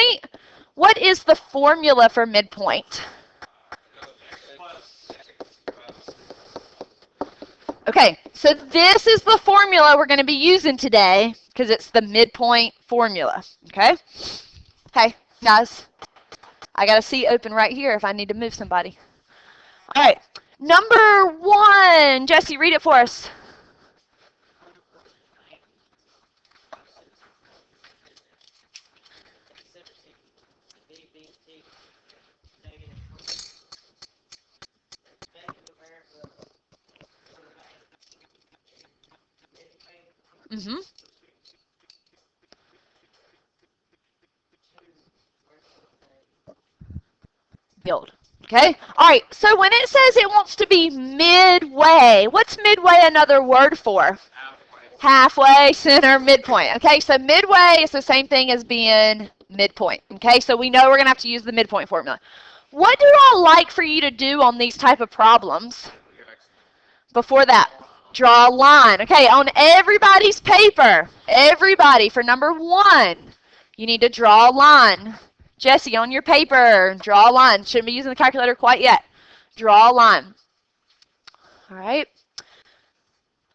midpoint, what is the formula for midpoint? Okay, so this is the formula we're going to be using today because it's the midpoint formula, okay? Hey, guys, I got a seat open right here if I need to move somebody. All right, number 1, Jesse, read it for us. Mm-hmm. Build. Okay? All right, so when it says it wants to be midway, what's midway another word for? Halfway, center, midpoint. Okay, so midway is the same thing as being midpoint. Okay, so we know we're going to have to use the midpoint formula. What do I like for you to do on these type of problems? Before that, draw a line. Okay, on everybody's paper, everybody, for number 1, you need to draw a line. Jesse, on your paper, draw a line. Shouldn't be using the calculator quite yet. Draw a line. All right.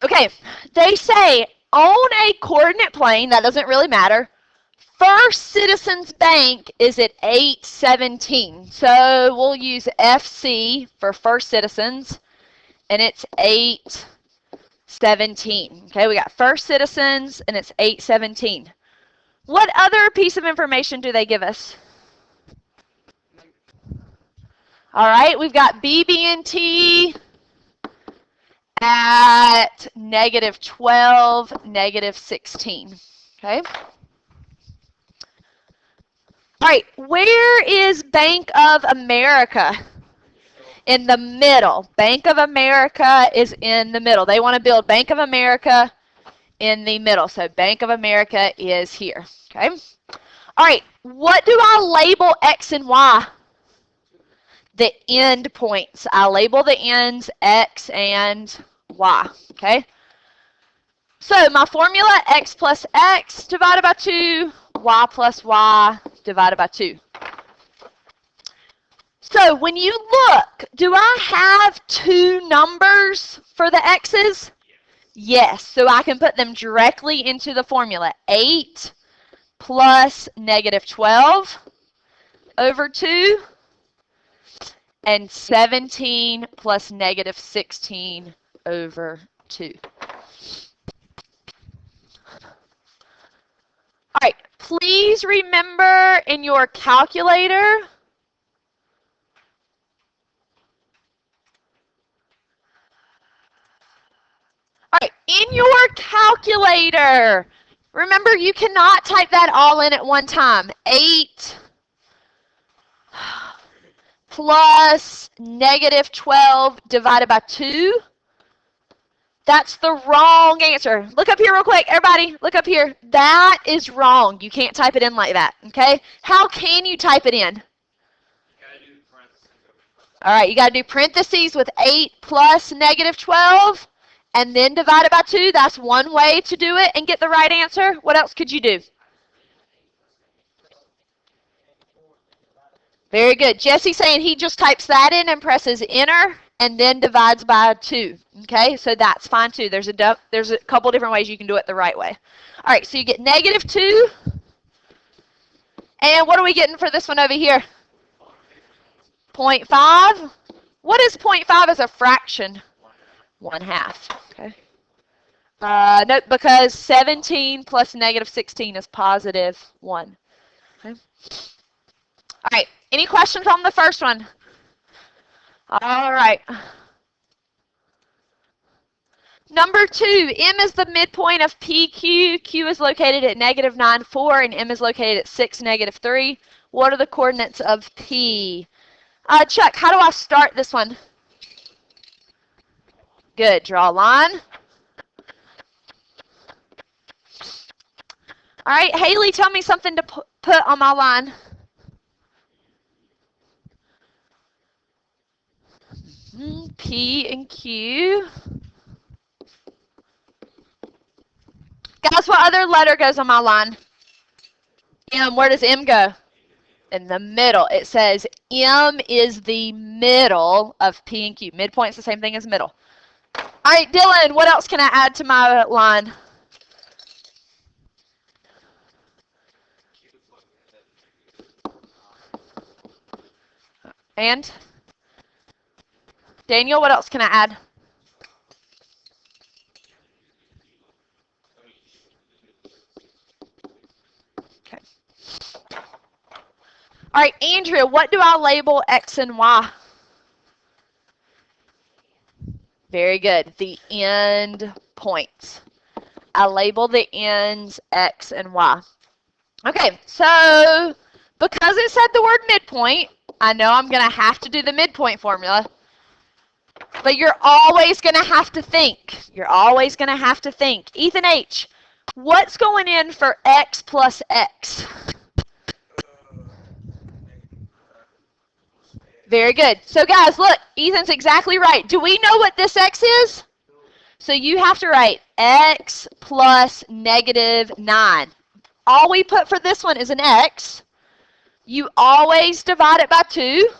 Okay, they say on a coordinate plane, that doesn't really matter, First Citizens Bank is at 817. So we'll use FC for First Citizens, and it's 817. Okay, we got First Citizens, and it's 817. What other piece of information do they give us? All right, we've got BB&T at -12, -16. Okay. All right, where is Bank of America? In the middle. Bank of America is in the middle. They want to build Bank of America in the middle. So Bank of America is here. Okay. All right, what do I label X and Y? The end points. I label the ends X and Y. Okay. So my formula, X plus X divided by 2, Y plus Y divided by 2. So when you look, do I have 2 numbers for the X's? Yes. So I can put them directly into the formula. 8 plus -12 over 2. And 17 plus -16 over 2. All right, please remember in your calculator, all right, in your calculator, remember you cannot type that all in at one time. 8 plus -12 divided by 2. That's the wrong answer. Look up here real quick. Everybody, look up here. That is wrong. You can't type it in like that, okay? How can you type it in? All right, you got to do parentheses with 8 plus -12 and then divide it by 2. That's one way to do it and get the right answer. What else could you do? Very good. Jesse's saying he just types that in and presses enter and then divides by 2. Okay, so that's fine too. There's a couple different ways you can do it the right way. All right, so you get -2. And what are we getting for this one over here? 0.5. What is 0.5 as a fraction? 1/2. Okay. Nope, because 17 plus -16 is +1. Okay. All right. Any questions on the first one? All right. Number 2, M is the midpoint of PQ. Q is located at -9, 4, and M is located at 6, -3. What are the coordinates of P? Chuck, how do I start this one? Good. Draw a line. All right, Haley, tell me something to put on my line. P and Q. Guys, what other letter goes on my line? M. Where does M go? In the middle. It says M is the middle of P and Q. Midpoint's the same thing as middle. All right, Dylan, what else can I add to my line? And? Daniel, what else can I add? Okay. All right, Andrea, what do I label X and Y? Very good. The end points. I label the ends X and Y. Okay, so because it said the word midpoint, I know I'm going to have to do the midpoint formula. But you're always going to have to think. You're always going to have to think. Ethan H., what's going in for X plus X? Very good. So guys, look, Ethan's exactly right. Do we know what this X is? So you have to write X plus -9. All we put for this one is an X. You always divide it by 2.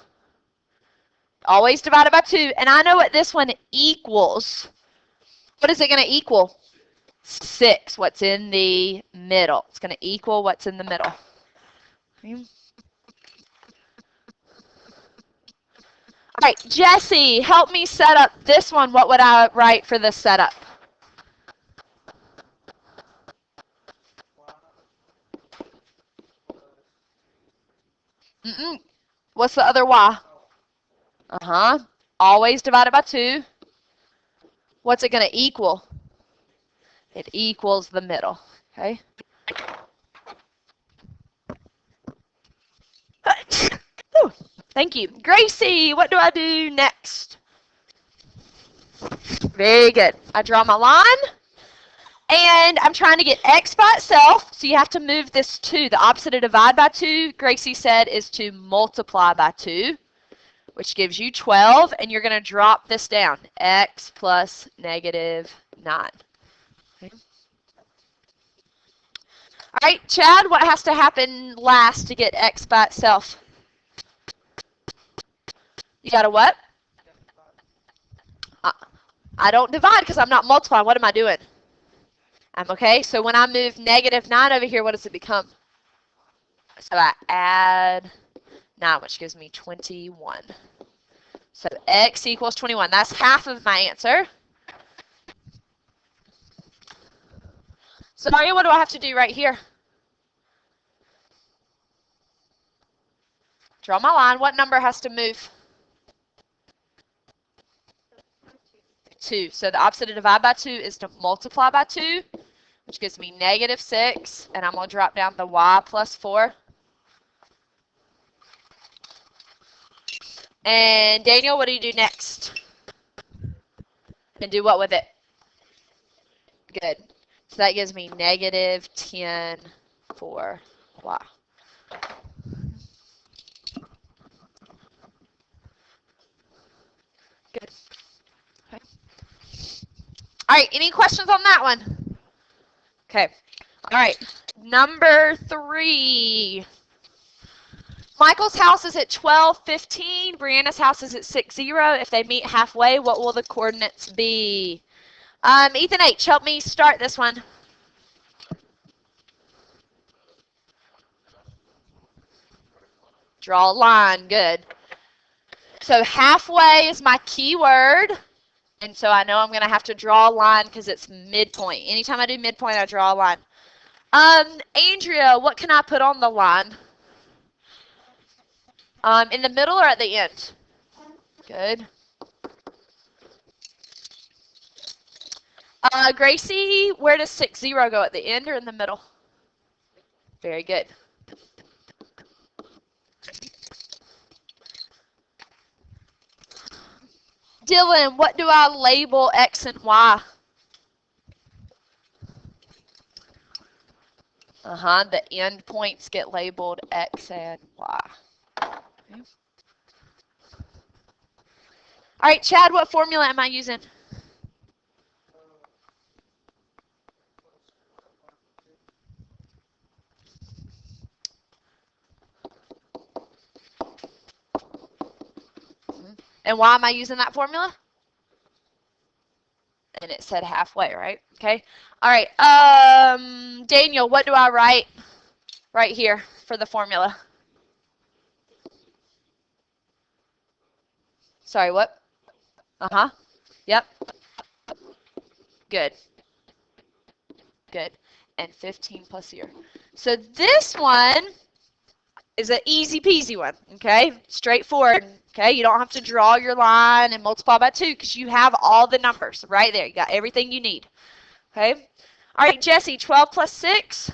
Always divide it by 2. And I know what this one equals. What is it going to equal? 6. What's in the middle? It's going to equal what's in the middle. Okay. All right, Jesse, help me set up this one. What would I write for this setup? What's the other Y? Always divided by 2. What's it going to equal? It equals the middle. Okay. Thank you. Gracie, what do I do next? Very good. I draw my line. And I'm trying to get X by itself. So you have to move this 2. The opposite of divide by 2, Gracie said, is to multiply by 2, which gives you 12. And you're going to drop this down. X plus -9. Okay. All right, Chad, what has to happen last to get X by itself? You got to what? I don't divide because I'm not multiplying. What am I doing? Okay, so when I move -9 over here, what does it become? So I add 9, which gives me 21. So X equals 21. That's half of my answer. So Maria, what do I have to do right here? Draw my line. What number has to move? 2. So the opposite of divide by 2 is to multiply by 2, which gives me -6. And I'm going to drop down the Y plus 4. And Daniel, what do you do next? And do what with it? Good. So that gives me -10 for Y. Good. Okay. All right, any questions on that one? Okay. All right, number 3. Michael's house is at 12:15. Brianna's house is at 6:0. If they meet halfway, what will the coordinates be? Ethan H., help me start this one. Draw a line. Good. So halfway is my key word. And so I know I'm going to have to draw a line because it's midpoint. Anytime I do midpoint, I draw a line. Andrea, what can I put on the line? In the middle or at the end? Good. Gracie, where does 6:0 go? At the end or in the middle? Very good. Dylan, what do I label X and Y? The end points get labeled X and Y. Okay. All right, Chad, what formula am I using? And why am I using that formula? And it said halfway, right? Okay. All right. Daniel, what do I write right here for the formula? Sorry, what? Uh-huh. Yep. Good. Good. And 15 plus 0. So this one is an easy peasy one, okay? Straightforward, okay? You don't have to draw your line and multiply by 2 because you have all the numbers right there. You got everything you need, okay? All right, Jesse, 12 plus 6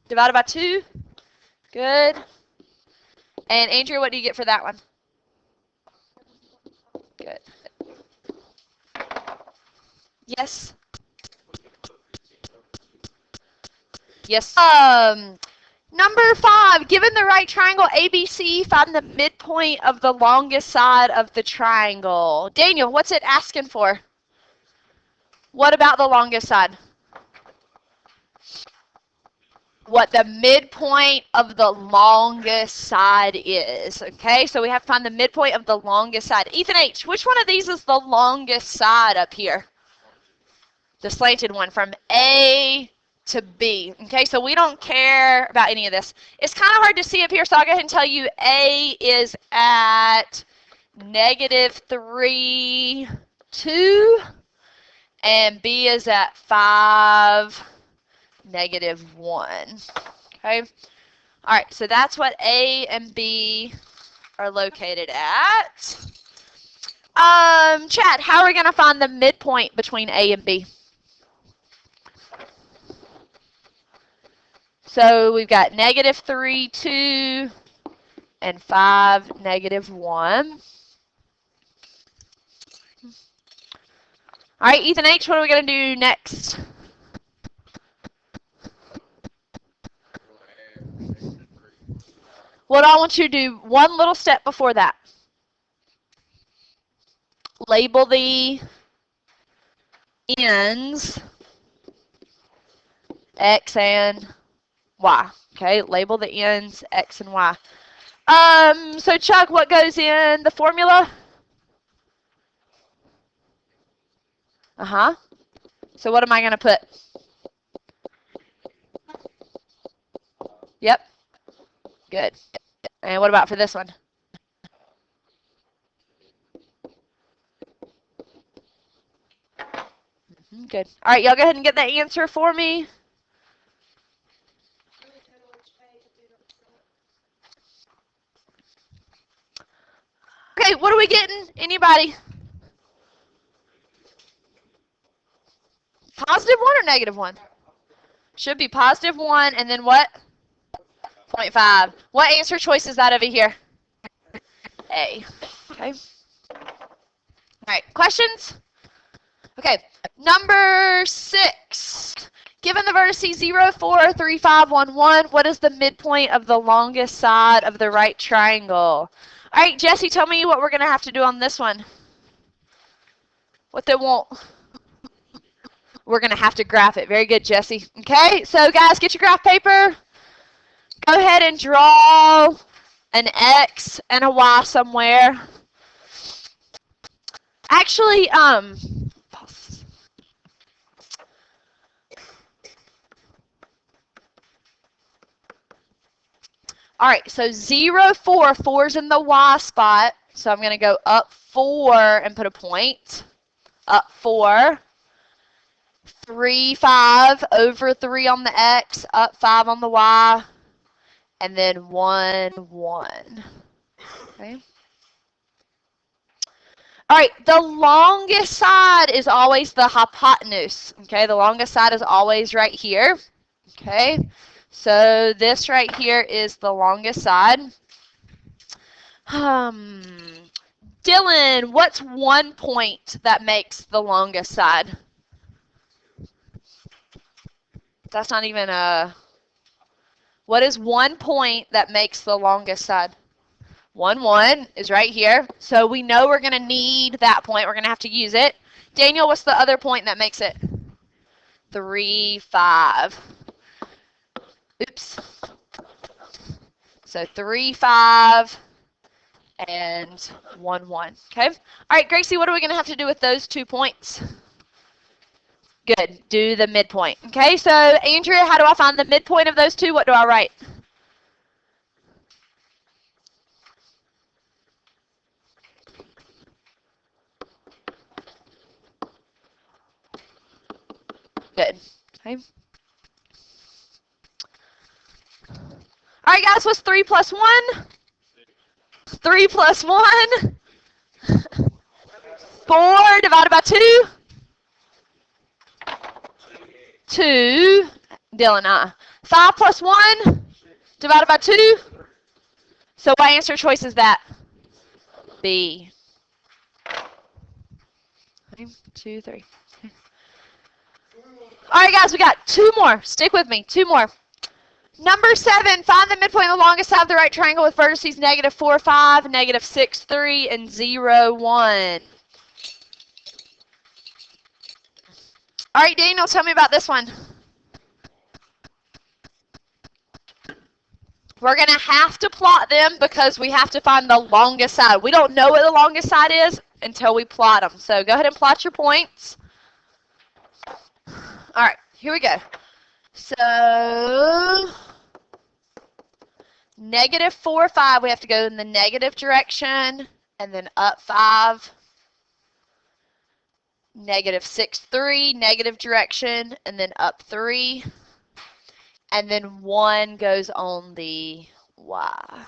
divided by 2. Good. And Andrea, what do you get for that one? Good. Yes. Yes. Number 5, given the right triangle ABC, find the midpoint of the longest side of the triangle. Daniel, what's it asking for? What about the longest side? What the midpoint of the longest side is. Okay, so we have to find the midpoint of the longest side. Ethan H., which one of these is the longest side up here? The slanted one from A to B. Okay, so we don't care about any of this. It's kind of hard to see up here, so I'll go ahead and tell you A is at -3, 2, and B is at 5, -1. Okay, all right, so that's what A and B are located at. Chad, how are we going to find the midpoint between A and B? So we've got -3, 2, and 5, -1. All right, Ethan H., what are we going to do next? What I want you to do, one little step before that. Label the ends X and Y. Okay, label the ends X and Y. So Chuck, what goes in the formula? Uh-huh. So what am I going to put? Yep. Good. And what about for this one? Good. All right, y'all go ahead and get that answer for me. Okay, what are we getting? Anybody? +1 or -1? Should be +1 and then what? 0.5. What answer choice is that over here? A. Okay. All right, questions? Okay, number 6. Given the vertices 0, 4, 3, 5, 1, 1, what is the midpoint of the longest side of the right triangle? All right, Jesse, tell me what we're going to have to do on this one. What they want. We're going to have to graph it. Very good, Jesse. Okay, so guys, get your graph paper. Go ahead and draw an X and a Y somewhere. Actually, all right, so 0, 4, 4's in the Y spot. So I'm going to go up 4 and put a point. Up 4. 3, 5, over 3 on the X, up 5 on the Y, and then 1, 1. Okay. All right, the longest side is always the hypotenuse. Okay, the longest side is always right here. Okay, so this right here is the longest side. Dylan, what's one point that makes the longest side? That's not even a... What is one point that makes the longest side? 1, 1 is right here. So we know we're going to need that point. We're going to have to use it. Daniel, what's the other point that makes it? 3, 5. Oops. So 3, 5 and 1, 1. Okay? All right, Gracie, what are we going to have to do with those 2 points? Good. Do the midpoint. Okay, so Andrea, how do I find the midpoint of those two? What do I write? Good. Okay. All right, guys, what's 3 plus 1? 3 plus 1? 4 divided by 2? 2. Dylan, 5 plus 1 divided by 2? So what answer choice is that? B. 2, 3. All right, guys, we got 2 more. Stick with me. 2 more. Number 7, find the midpoint of the longest side of the right triangle with vertices -4, 5, -6, 3, and 0, 1. All right, Daniel, tell me about this one. We're going to have to plot them because we have to find the longest side. We don't know what the longest side is until we plot them. So go ahead and plot your points. All right, here we go. So -4, 5, we have to go in the negative direction, and then up 5. -6, 3, negative direction, and then up 3. And then 1 goes on the Y.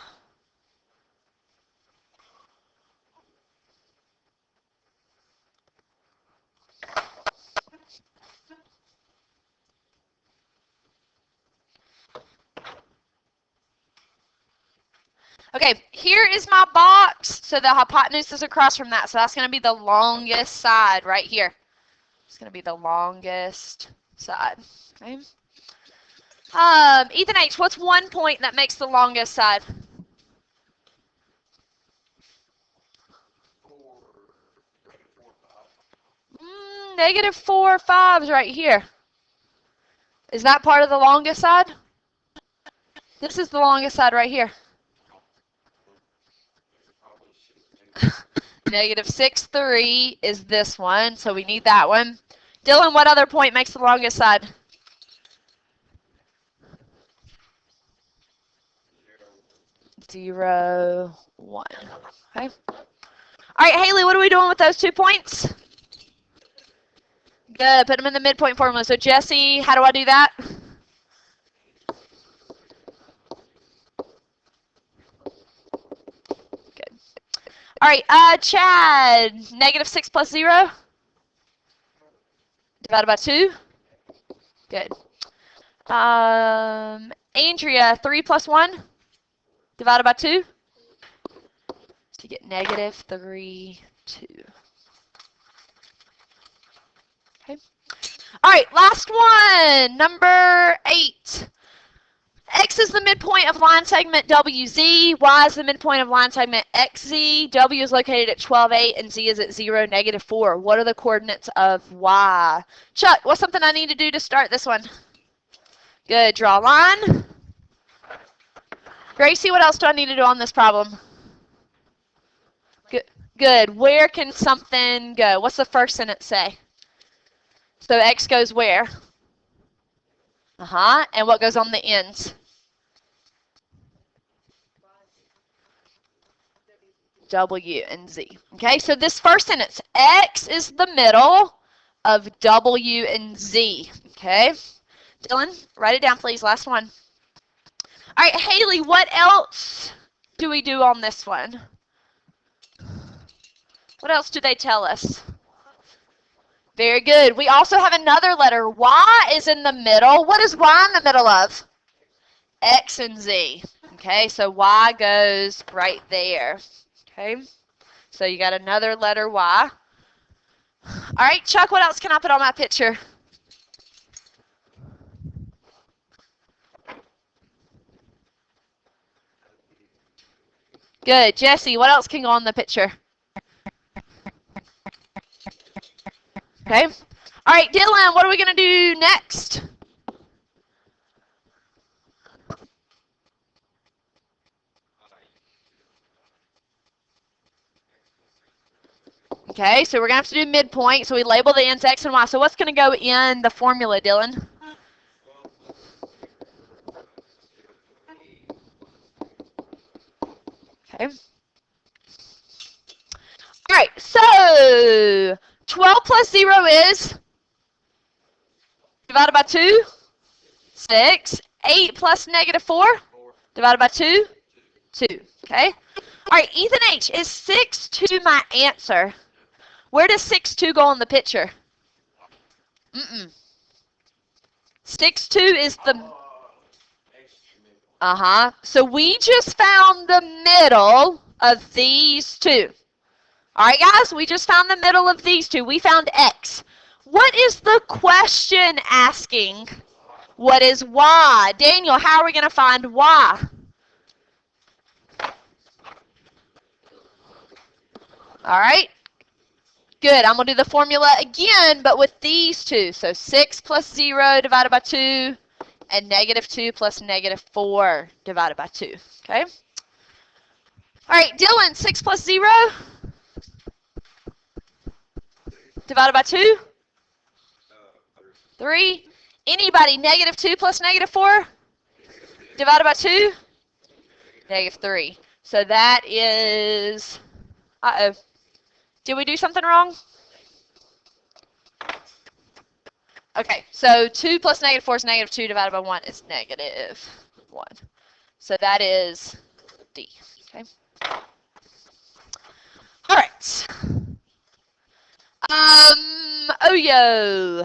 Okay, here is my box. So the hypotenuse is across from that. So that's going to be the longest side right here. It's going to be the longest side. Okay. Ethan H., what's 1 point that makes the longest side? -4, 5 is right here. Is that part of the longest side? This is the longest side right here. -6, 3 is this one, so we need that one. Dylan, what other point makes the longest side? 0, 1. Okay. All right, Haley, what are we doing with those 2 points? Good. Put them in the midpoint formula. So, Jesse, how do I do that? Good. All right, Chad, -6 plus 0 divided by 2. Good. Andrea, 3 plus 1 divided by 2. So you get -3, 2. Okay. All right, last one, number 8. X is the midpoint of line segment WZ. Y is the midpoint of line segment XZ. W is located at 12, 8, and Z is at 0, -4. What are the coordinates of Y? Chuck, what's something I need to do to start this one? Good. Draw a line. Gracie, what else do I need to do on this problem? Good. Where can something go? What's the first sentence say? So X goes where? And what goes on the ends? W and Z. Okay, so this first sentence, X is the middle of W and Z. Okay, Dylan, write it down, please. Last one. All right, Haley, what else do we do on this one? What else do they tell us? Very good. We also have another letter. Y is in the middle. What is Y in the middle of? X and Z. Okay, so Y goes right there. Okay, so you got another letter Y. All right, Chuck, what else can I put on my picture? Good. Jesse, what else can go on the picture? Okay. All right, Dylan, what are we going to do next? Okay, so we're going to have to do midpoint. So we label the ends x and y. So what's going to go in the formula, Dylan? Okay. All right, so 12 plus 0 is divided by 2, 6. 8 plus negative 4 divided by 2, 2. Okay. All right, Ethan H, is 6 2 my answer? Where does 6 2 go in the picture? 6 2 is the... So we just found the middle of these two. All right, guys, we just found the middle of these two. We found x. What is the question asking? What is y? Daniel, how are we going to find y? All right. Good. I'm going to do the formula again, but with these two. So 6 plus 0 divided by 2, and negative 2 plus negative 4 divided by 2. Okay? All right, Dylan, 6 plus 0 divided by 2? 3. Anybody, negative 2 plus negative 4 divided by 2? Negative 3. So that is, did we do something wrong? Okay, so 2 plus negative 4 is negative 2 divided by 1 is negative 1. So that is D. Okay. All right. Oh, yo.